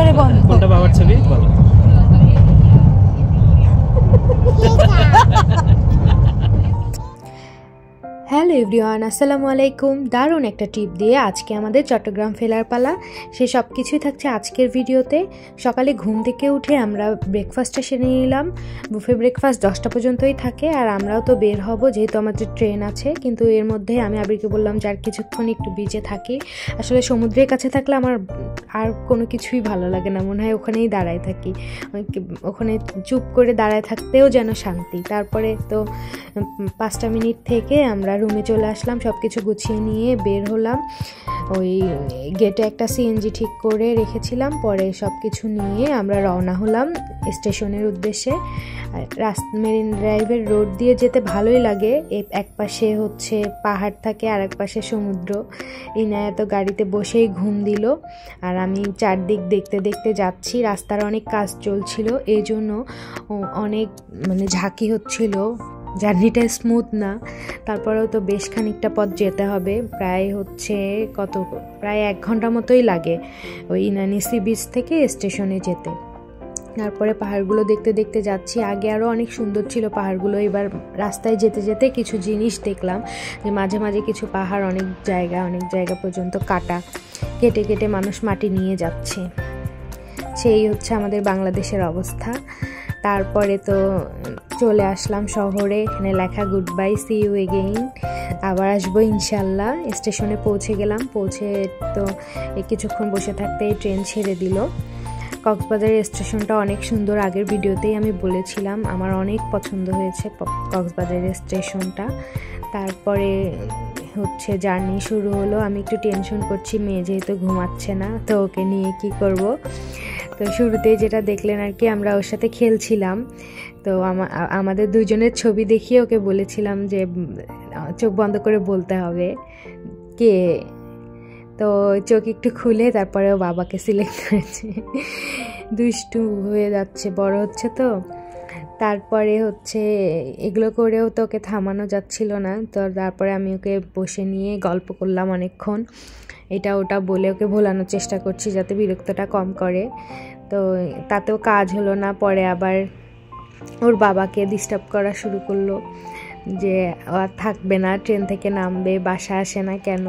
একবারে বন্ধ। কোনটা বাবার ছবি বলো? হ্যালো এভরিওয়ান, আসসালামু আলাইকুম। দারুণ একটা টিপ দিয়ে আজকে আমাদের চট্টগ্রাম ফেরার পালা। সে সব কিছুই থাকছে আজকের ভিডিওতে। সকালে ঘুম থেকে উঠে আমরা ব্রেকফাস্টটা সেরে নিলাম। বুফে ব্রেকফাস্ট 10টা পর্যন্তই থাকে, আর আমরাও তো বের হব যেহেতু আমাদের ট্রেন আছে। কিন্তু এর মধ্যে আমি আবিরকে বললাম যে আর কিছুক্ষণ একটু বিচে থাকি। আসলে সমুদ্রের কাছে থাকলে আমার আর কোনো কিছুই ভালো লাগে না, মনে হয় ওখানেই দাঁড়ায় থাকি। ওখানে চুপ করে দাঁড়ায় থাকতেও যেন শান্তি। তারপরে তো 5টা মিনিট থেকে আমরা রুমে চলে আসলাম, সব কিছু গুছিয়ে নিয়ে বের হলাম। ওই গেটে একটা সিএনজি ঠিক করে রেখেছিলাম, পরে সব কিছু নিয়ে আমরা রওনা হলাম স্টেশনের উদ্দেশ্যে। মেরিন ড্রাইভের রোড দিয়ে যেতে ভালোই লাগে। এক পাশে হচ্ছে পাহাড় থাকে আর এক পাশে সমুদ্র। ইনায়া তো গাড়িতে বসেই ঘুম দিল, আর আমি চারদিক দেখতে দেখতে যাচ্ছি। রাস্তার অনেক কাজ চলছিল, এই জন্য অনেক ঝাঁকি হচ্ছিল, জার্নিটা স্মুথ না। তারপরেও তো বেশ খানিকটা পথ যেতে হবে, প্রায় 1 ঘন্টা মতোই লাগে ওই ইনানি সি বিচ থেকে স্টেশনে যেতে। তারপরে পাহাড়গুলো দেখতে দেখতে যাচ্ছি। আগে আরও অনেক সুন্দর ছিল পাহাড়গুলো, এবার রাস্তায় যেতে যেতে কিছু জিনিস দেখলাম যে মাঝে মাঝে কিছু পাহাড় অনেক জায়গা পর্যন্ত কেটে কেটে মানুষ মাটি নিয়ে যাচ্ছে। সেই হচ্ছে আমাদের বাংলাদেশের অবস্থা। তারপরে তো চলে আসলাম শহরে, এখানে লেখা goodbye, see you again, আবার আসবো ইনশাল্লাহ। স্টেশনে পৌঁছে গেলাম, পৌঁছে তো কিছুক্ষণ বসে থাকতে ট্রেন ছেড়ে দিল। কক্সবাজারের স্টেশনটা অনেক সুন্দর, আগের ভিডিওতেই আমি বলেছিলাম আমার অনেক পছন্দ হয়েছে কক্সবাজারের স্টেশনটা। তারপরে হচ্ছে জার্নি শুরু হলো। আমি একটু টেনশন করছি, মেয়ে যেহেতু ঘুমাচ্ছে না, তো ওকে নিয়ে কি করব। তো শুরুতেই যেটা দেখলেন আর কি, আমরা ওর সাথে খেলছিলাম। তো আমাদের দুজনের ছবি দেখিয়ে ওকে বলেছিলাম যে চোখ বন্ধ করে বলতে হবে কে। তো চোখ একটু খুলে তারপরে ও বাবাকে সিলেক্ট করেছে। দুষ্টু হয়ে যাচ্ছে, বড় হচ্ছে তো। তারপরে হচ্ছে এগুলো করেও তো ওকে থামানো যাচ্ছিল না, তো তারপরে আমি ওকে বসে নিয়ে গল্প করলাম অনেকক্ষণ, এটা ওটা বলে ওকে ভোলানোর চেষ্টা করছি যাতে বিরক্তটা কম করে। তো তাতেও কাজ হলো না। পরে আবার ওর বাবাকে ডিস্টার্ব করা শুরু করলো যে আর থাকবে না, ট্রেন থেকে নামবে, বাসা আসে না কেন,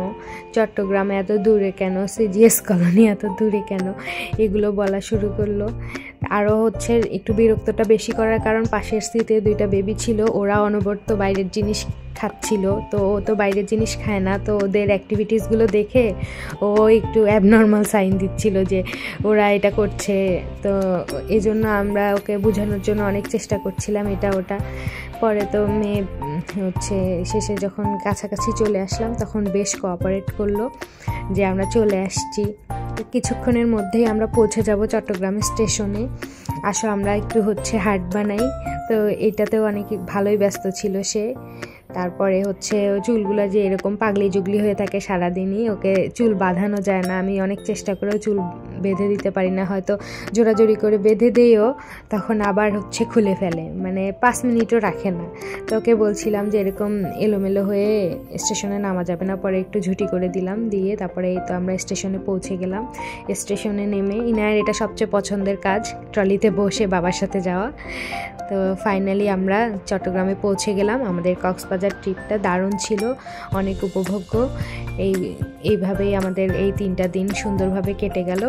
চট্টগ্রামে এত দূরে কেন, সিজিএস কলোনি এত দূরে কেন, এগুলো বলা শুরু করলো। আরও হচ্ছে একটু বিরক্তটা বেশি করার কারণ পাশের সিটে 2টা বেবি ছিল, ওরা অনবরত বাইরের জিনিস খাচ্ছিল। তো ও তো বাইরের জিনিস খায় না, তো ওদের অ্যাক্টিভিটিসগুলো দেখে ও একটু অ্যাবনর্মাল সাইন দিচ্ছিল যে ওরা এটা করছে। তো এই জন্য আমরা ওকে বোঝানোর জন্য অনেক চেষ্টা করছিলাম এটা ওটা। পরে তো মেয়ে হচ্ছে শেষে যখন কাছাকাছি চলে আসলাম তখন বেশ কোঅপারেট করলো যে আমরা চলে আসছি, কিছুক্ষণের মধ্যেই আমরা পৌঁছে যাব চট্টগ্রাম স্টেশনে। আসো আমরা একটু হচ্ছে হাট বানাই। তো এটাতেও অনেক ভালোই ব্যস্ত ছিল সে। তারপরে হচ্ছে চুলগুলো যে এরকম পাগলি জুগলি হয়ে থাকে সারাদিনই, ওকে চুল বাঁধানো যায় না। আমি অনেক চেষ্টা করেও চুল বেঁধে দিতে পারি না, হয়তো জোড়াজোড়ি করে বেঁধে দিয়েও তখন আবার হচ্ছে খুলে ফেলে, 5 মিনিটও রাখে না। তো ওকে বলছিলাম যে এরকম এলোমেলো হয়ে স্টেশনে নামা যাবে না, পরে একটু ঝুটি করে দিলাম, দিয়ে তারপরে এই তো আমরা স্টেশনে পৌঁছে গেলাম। স্টেশনে নেমে ইনায়ের এটা সবচেয়ে পছন্দের কাজ, ট্রলিতে বসে বাবার সাথে যাওয়া। তো ফাইনালি আমরা চট্টগ্রামে পৌঁছে গেলাম। আমাদের কক্সবাজার ট্রিপটা দারুণ ছিল, অনেক উপভোগ্য। এইভাবেই আমাদের এই 3টা দিন সুন্দরভাবে কেটে গেল।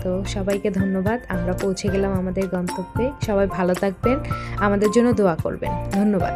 তো সবাইকে ধন্যবাদ। আমরা পৌঁছে গেলাম আমাদের গন্তব্যে। সবাই ভালো থাকবেন, আমাদের জন্য দোয়া করবেন। ধন্যবাদ।